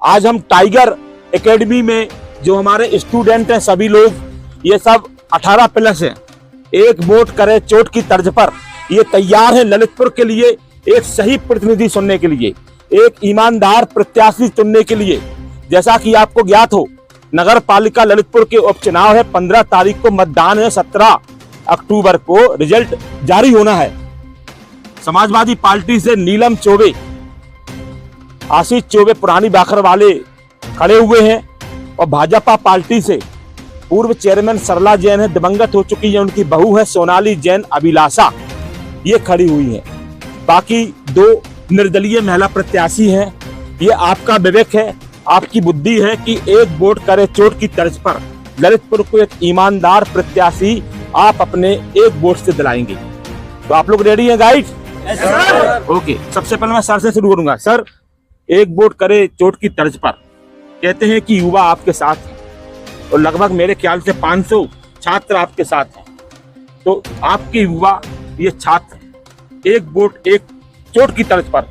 आज हम tiger academy में जो हमारे स्टूडेंट हैं सभी लोग ये सब 18 प्लस हैं, एक वोट करे चोट की तर्ज पर ये तैयार है ललितपुर के लिए एक सही प्रतिनिधि चुनने के लिए, एक ईमानदार प्रत्याशी चुनने के लिए। जैसा कि आपको ज्ञात हो नगर पालिका ललितपुर के उपचुनाव है, 15 तारीख को मतदान है, 17 अक्टूबर को रिजल्ट जारी होना है। समाजवादी पार्टी से नीलम चौबे, आशीष चौबे पुरानी बाखर वाले खड़े हुए हैं और भाजपा पार्टी से पूर्व चेयरमैन सरला जैन है, दिवंगत हो चुकी है, उनकी बहू है सोनाली जैन अभिलाषा, ये खड़ी हुई है। बाकी 2 निर्दलीय महिला प्रत्याशी हैं। ये आपका विवेक है, आपकी बुद्धि है कि एक वोट करे चोट की तर्ज पर ललितपुर को एक ईमानदार प्रत्याशी आप अपने एक वोट से दिलाएंगे। तो आप लोग रेडी हैं गाइड? ओके, सबसे पहले मैं सर से शुरू करूंगा। सर, एक वोट करे चोट की तर्ज पर, कहते हैं कि युवा आपके साथ हैं और लगभग मेरे ख्याल से 500 छात्र आपके साथ हैं, तो आपके युवा ये छात्र एक वोट एक चोट की तर्ज पर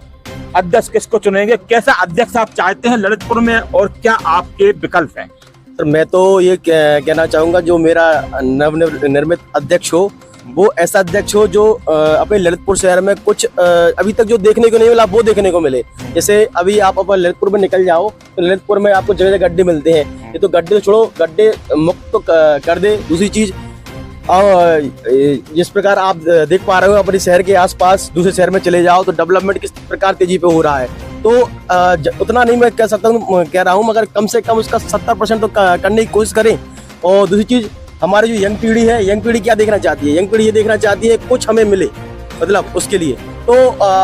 अध्यक्ष किसको चुनेंगे? कैसा अध्यक्ष आप चाहते हैं ललितपुर में और क्या आपके विकल्प हैं? सर, मैं तो ये कहना चाहूंगा जो मेरा नवनिर्मित अध्यक्ष हो वो ऐसा अध्यक्ष हो जो अपने ललितपुर शहर में कुछ अभी तक जो देखने को नहीं मिला वो देखने को मिले। जैसे अभी आप अपन ललितपुर में निकल जाओ तो ललितपुर में आपको जगह जगह गड्ढे मिलते हैं, ये तो गड्ढे तो छोड़ो, गड्ढे मुक्त तो कर दे। दूसरी चीज, और जिस प्रकार आप देख पा रहे हो अपने शहर के आसपास दूसरे शहर में चले जाओ तो डेवलपमेंट किस प्रकार तेजी पे हो रहा है, तो उतना नहीं मैं कह सकता हूँ, कह रहा हूँ, मगर कम से कम उसका 70% तो करने की कोशिश करें। और दूसरी चीज, हमारी जो यंग पीढ़ी है, यंग पीढ़ी क्या देखना चाहती है? यंग पीढ़ी ये देखना चाहती है कुछ हमें मिले, मतलब उसके लिए तो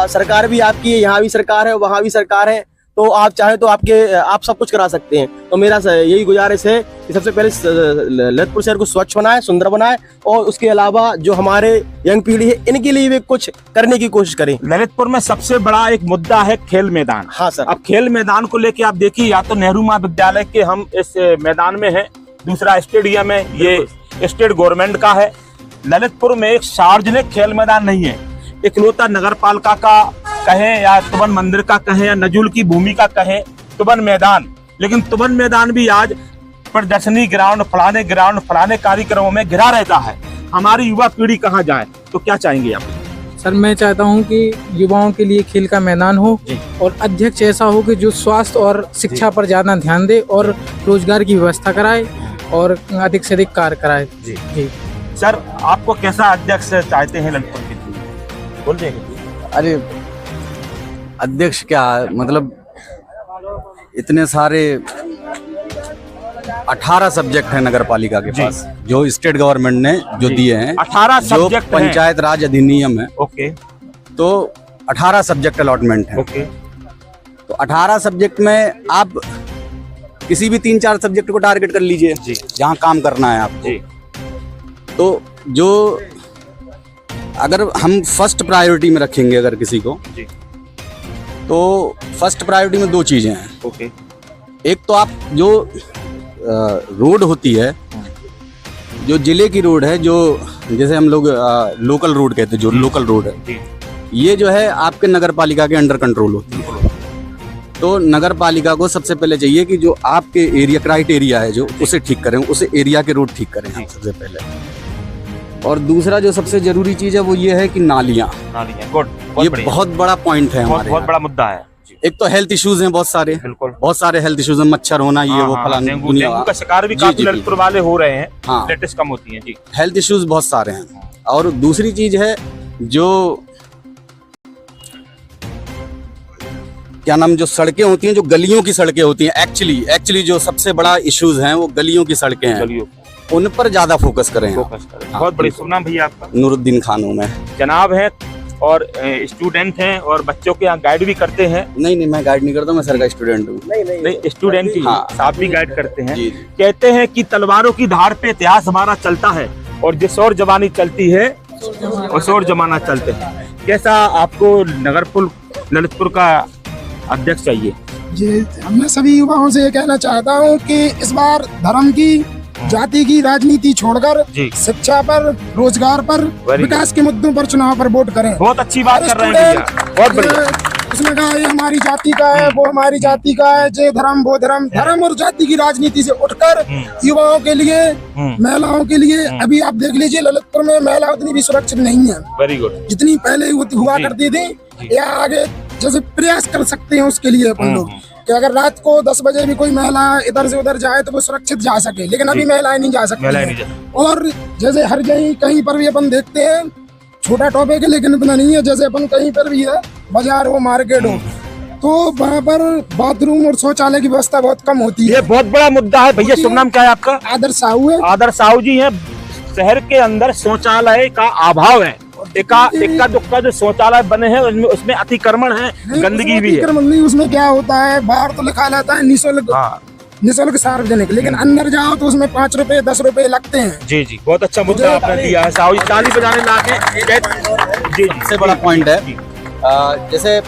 सरकार भी आपकी है, यहाँ भी सरकार है, वहाँ भी सरकार है, तो आप चाहे तो आप सब कुछ करा सकते हैं। तो मेरा यही गुजारिश है कि सबसे पहले ललितपुर शहर को स्वच्छ बनाए, सुंदर बनाए, और उसके अलावा जो हमारे यंग पीढ़ी है इनके लिए भी कुछ करने की कोशिश करें। ललितपुर में सबसे बड़ा एक मुद्दा है खेल मैदान। हाँ सर। अब खेल मैदान को लेके आप देखिए, या तो नेहरू महाविद्यालय के हम इस मैदान में है, दूसरा स्टेडियम है, ये स्टेट गवर्नमेंट का है। ललितपुर में एक सार्वजनिक खेल मैदान नहीं है, इकलौता नगर पालिका का कहें या तुबन मंदिर का कहें या नजूल की भूमि का कहें तुबन मैदान, लेकिन तुबन मैदान भी आज प्रदर्शनी ग्राउंड, फलाने कार्यक्रमों में घिरा रहता है। हमारी युवा पीढ़ी कहाँ जाए? तो क्या चाहेंगे आप? सर, मैं चाहता हूं कि युवाओं के लिए खेल का मैदान हो और अध्यक्ष ऐसा हो कि जो स्वास्थ्य और शिक्षा पर ज्यादा ध्यान दे और रोजगार की व्यवस्था कराए और अधिक से अधिक कार्य कराए। जी सर, आपको कैसा अध्यक्ष चाहते हैं ललितपुर के लिए? बोल देंगे। अरे अध्यक्ष क्या, मतलब इतने सारे 18 सब्जेक्ट हैं नगर पालिका के पास जो स्टेट गवर्नमेंट ने जो दिए हैं, 18 सब्जेक्ट पंचायत राज अधिनियम है। ओके, तो 18 सब्जेक्ट अलॉटमेंट है। ओके, तो 18 सब्जेक्ट में आप किसी भी 3-4 सब्जेक्ट को टारगेट कर लीजिए जहाँ काम करना है आपको। तो जो अगर हम फर्स्ट प्रायोरिटी में रखेंगे अगर किसी को, तो फर्स्ट प्रायोरिटी में 2 चीजें हैं। ओके, एक तो आप जो रोड होती है, जो जिले की रोड है, जो जैसे हम लोग लोकल रोड कहते हैं, जो लोकल रोड है, ये जो है आपके नगर पालिका के अंडर कंट्रोल होती है। तो नगर पालिका को सबसे पहले चाहिए कि जो आपके एरिया क्राइटेरिया है जो उसे ठीक करें, उसे एरिया के रोड ठीक करें हम सबसे पहले। और दूसरा जो सबसे जरूरी चीज है वो ये है कि नालियाँ, ये बहुत बड़ा पॉइंट है हमारे, बहुत बड़ा मुद्दा है। एक तो हेल्थ इश्यूज हैं बहुत सारे, बिल्कुल बहुत सारे हेल्थ इश्यूज हैं, मच्छर होना, ये वो फलाना, डेंगू का शिकार भी काफी ललितपुर वाले हो रहे हैं। हाँ, लेटेस्ट कम होती है जी, हेल्थ इश्यूज बहुत सारे हैं। और दूसरी चीज है जो क्या नाम, जो सड़कें होती हैं, जो गलियों की सड़कें होती हैं, एक्चुअली जो सबसे बड़ा इश्यूज हैं वो गलियों की सड़कें हैं, उन पर ज्यादा फोकस करें। बहुत बड़ी सुना भैया आपका। नूरुद्दीन खान हूँ मैं। जनाब है और स्टूडेंट हैं और बच्चों के यहाँ गाइड भी करते हैं? नहीं, मैं गाइड नहीं करता, मैं सर का स्टूडेंट हूँ। नहीं, स्टूडेंट ही। हाँ, आप भी गाइड करते हैं। कहते हैं कि तलवारों की धार पे इतिहास हमारा चलता है और जिस और जवानी चलती है उस और जमाना चलते हैं। कैसा आपको नगरपुर ललितपुर का अध्यक्ष चाहिए? जी, मैं सभी युवाओं से ये कहना चाहता हूँ कि इस बार धर्म की, जाति की राजनीति छोड़कर शिक्षा पर, रोजगार पर, विकास के मुद्दों पर चुनाव पर वोट करें। बहुत अच्छी बात कर रहे हैं भैया, बहुत बढ़िया। उसने कहा ये हमारी जाति का है, वो हमारी जाति का है, ये धर्म वो धर्म, धर्म और जाति की राजनीति से उठकर युवाओं के लिए, महिलाओं के लिए, अभी आप देख लीजिए ललितपुर में महिला उतनी भी सुरक्षित नहीं है वेरी गुड। जितनी पहले हुआ करती थी, या आगे जैसे प्रयास कर सकते हैं उसके लिए अपन लोग कि अगर रात को 10 बजे भी कोई महिला इधर से उधर जाए तो वो सुरक्षित जा सके, लेकिन अभी महिलाएं नहीं जा सकती। और जैसे हर जगह कहीं पर भी अपन देखते हैं, छोटा टॉपिक है लेकिन इतना नहीं है, जैसे अपन कहीं पर भी है, बाजार हो मार्केट हो, तो वहाँ पर बाथरूम और शौचालय की व्यवस्था बहुत कम होती है। ये बहुत बड़ा मुद्दा है भैया। शुभ नाम क्या है आपका? आदर्श साहू है। आदर्श साहू जी हैं। शहर के अंदर शौचालय का अभाव है। इक्का दुक्का जो शौचालय बने हैं उसमें अतिक्रमण है, गंदगी भी है। अतिक्रमण नहीं, उसमें क्या होता है, बाहर तो लिखा रहता है निःशुल्क, निःशुल्क सार्वजनिक, लेकिन अंदर जाओ तो उसमें 5 रुपए 10 रुपए लगते हैं। जी जी, बहुत अच्छा मुद्दा आपने दिया है साहू जी। ताली बजाने लाके जी जी, सबसे बड़ा पॉइंट है जैसे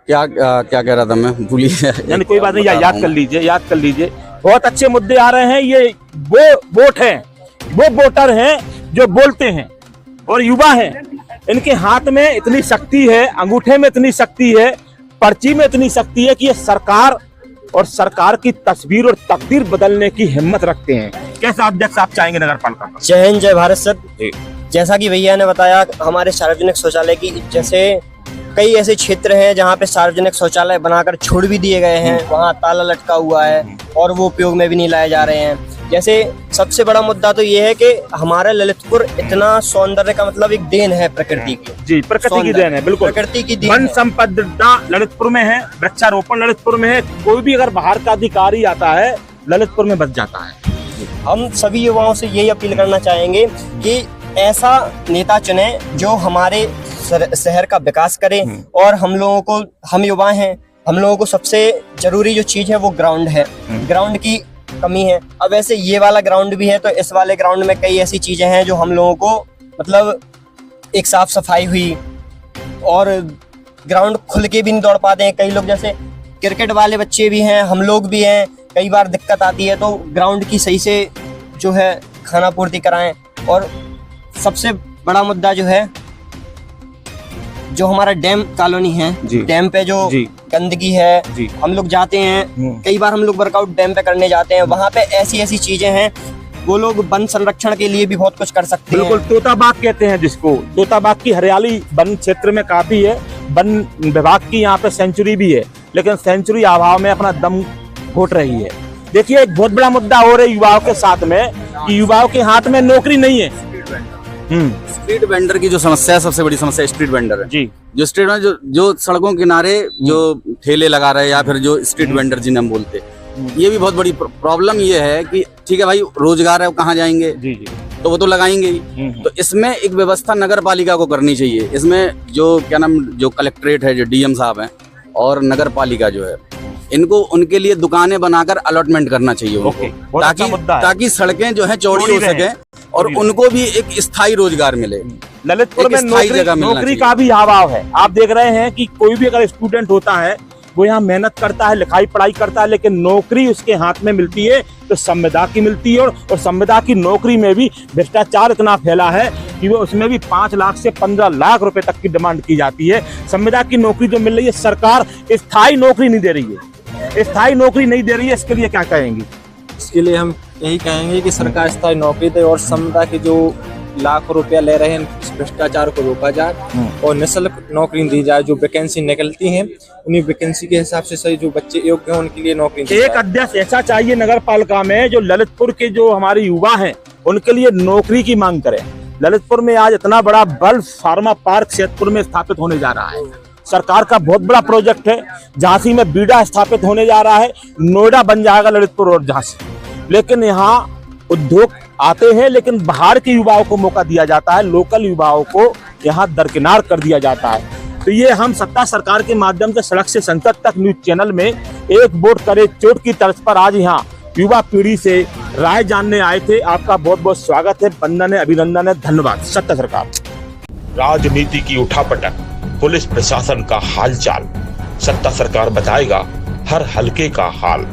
क्या क्या कह रहा था मैं, भूलिए। यानी कोई बात नहीं, याद कर लीजिए, याद कर लीजिए। बहुत अच्छे मुद्दे आ रहे हैं। ये वो वोट है, वो वोटर हैं जो बोलते हैं और युवा हैं। इनके हाथ में इतनी शक्ति है, अंगूठे में इतनी शक्ति है, पर्ची में इतनी शक्ति है कि ये सरकार और सरकार की तस्वीर और तकदीर बदलने की हिम्मत रखते हैं। कैसा अध्यक्ष आप चाहेंगे नगर पालिका का? जय हिंद, जय भारत सर। जैसा कि भैया ने बताया, हमारे सार्वजनिक शौचालय की जैसे कई ऐसे क्षेत्र हैं जहाँ पे सार्वजनिक शौचालय बनाकर छोड़ भी दिए गए हैं, वहाँ ताला लटका हुआ है और वो उपयोग में भी नहीं लाए जा रहे हैं। जैसे सबसे बड़ा मुद्दा तो ये है कि हमारा ललितपुर इतना सौंदर्य का मतलब एक देन है प्रकृति की। जी, प्रकृति की देन है, बिल्कुल प्रकृति की देन। वन संपदा ललितपुर में है, वृक्षारोपण ललितपुर में है। कोई भी अगर बाहर का अधिकारी आता है ललितपुर में बच जाता है। हम सभी युवाओं से यही अपील करना चाहेंगे कि ऐसा नेता चुने जो हमारे शहर का विकास करे। और हम लोगों को, हम युवा हैं, हम लोगों को सबसे जरूरी जो चीज है वो ग्राउंड है। ग्राउंड की कमी है। अब ऐसे ये वाला ग्राउंड भी है, तो इस वाले ग्राउंड में कई ऐसी चीजें हैं जो हम लोगों को मतलब एक साफ सफाई हुई और ग्राउंड खुल के भी नहीं दौड़ पाते हैं। कई लोग जैसे क्रिकेट वाले बच्चे भी हैं, हम लोग भी हैं, कई बार दिक्कत आती है, तो ग्राउंड की सही से जो है खाना पूर्ति कराएं। और सबसे बड़ा मुद्दा जो है, जो हमारा डैम कॉलोनी है, डैम पे जो गंदगी है, हम लोग जाते हैं, कई बार हम लोग वर्कआउट डैम पे करने जाते हैं, वहाँ पे ऐसी ऐसी चीजें हैं, वो लोग वन संरक्षण के लिए भी बहुत कुछ कर सकते हैं। बिल्कुल, तोताबाग कहते हैं जिसको। तोताबाग की हरियाली वन क्षेत्र में काफी है। वन विभाग की यहाँ पे सेंचुरी भी है, लेकिन सेंचुरी अभाव में अपना दम घोट रही है। देखिए, एक बहुत बड़ा मुद्दा हो रहा है युवाओं के साथ में कि युवाओं के हाथ में नौकरी नहीं है। स्ट्रीट वेंडर की जो समस्या है, सबसे बड़ी समस्या स्ट्रीट वेंडर है जी। जो स्ट्रीट में जो सड़कों किनारे जो ठेले लगा रहे हैं या फिर जो स्ट्रीट वेंडर जिन्हें हम बोलते हैं, ये भी बहुत बड़ी प्रॉब्लम ये है कि ठीक है भाई, रोजगार है, वो कहाँ जाएंगे? जी जी, तो वो तो लगाएंगे ही। तो इसमें एक व्यवस्था नगर पालिका को करनी चाहिए। इसमें जो क्या नाम, जो कलेक्ट्रेट है, जो डीएम साहब हैं और नगर पालिका जो है, इनको उनके लिए दुकानें बनाकर अलॉटमेंट करना चाहिए उनको, ताकि सड़कें जो है चौड़ी हो सके और उनको भी एक स्थायी रोजगार मिले। ललितपुर में नौकरी का भी अभाव है। आप देख रहे हैं कि कोई भी अगर स्टूडेंट होता है, वो यहाँ मेहनत करता है, लिखाई पढ़ाई करता है, लेकिन नौकरी उसके हाथ में मिलती है तो संविदा की मिलती है। और संविदा की नौकरी में भी भ्रष्टाचार इतना फैला है कि वो उसमें भी 5 लाख से 15 लाख रुपए तक की डिमांड की जाती है। संविदा की नौकरी जो मिल रही है, सरकार स्थायी नौकरी नहीं दे रही है, स्थायी नौकरी नहीं दे रही है। इसके लिए क्या कहेंगे? इसके लिए हम यही कहेंगे कि सरकार स्थायी नौकरी दे और संविदा की जो लाखों रुपया ले रहे हैं, इस भ्रष्टाचार को रोका जाए और निःशुल्क नौकरी दी जाए। जो वैकेंसी निकलती हैं, उन्हीं वैकेंसी के हिसाब से सही जो बच्चे योग्य हैं उनके लिए नौकरी दी जाए। एक अध्यक्ष ऐसा चाहिए नगर पालिका में जो ललितपुर के जो हमारे युवा हैं उनके लिए नौकरी की मांग करे। ललितपुर में आज इतना बड़ा बल्ब फार्मा पार्क सैदपुर में स्थापित होने जा रहा है। सरकार का बहुत बड़ा प्रोजेक्ट है। झांसी में बीडा स्थापित होने जा रहा है, नोएडा बन जाएगा ललितपुर और झांसी। लेकिन यहाँ उद्योग आते हैं, लेकिन बाहर के युवाओं को मौका दिया जाता है, लोकल युवाओं को यहाँ दरकिनार कर दिया जाता है। तो ये हम सत्ता सरकार के माध्यम से सड़क से संसद तक न्यूज चैनल में एक वोट करे चोट की तर्ज पर आज यहाँ युवा पीढ़ी से राय जानने आए थे। आपका बहुत बहुत स्वागत है, वंदन है, अभिनंदन है, धन्यवाद। सत्ता सरकार। राजनीति की उठापटक, पुलिस प्रशासन का हालचाल, सत्ता सरकार बताएगा हर हलके का हाल।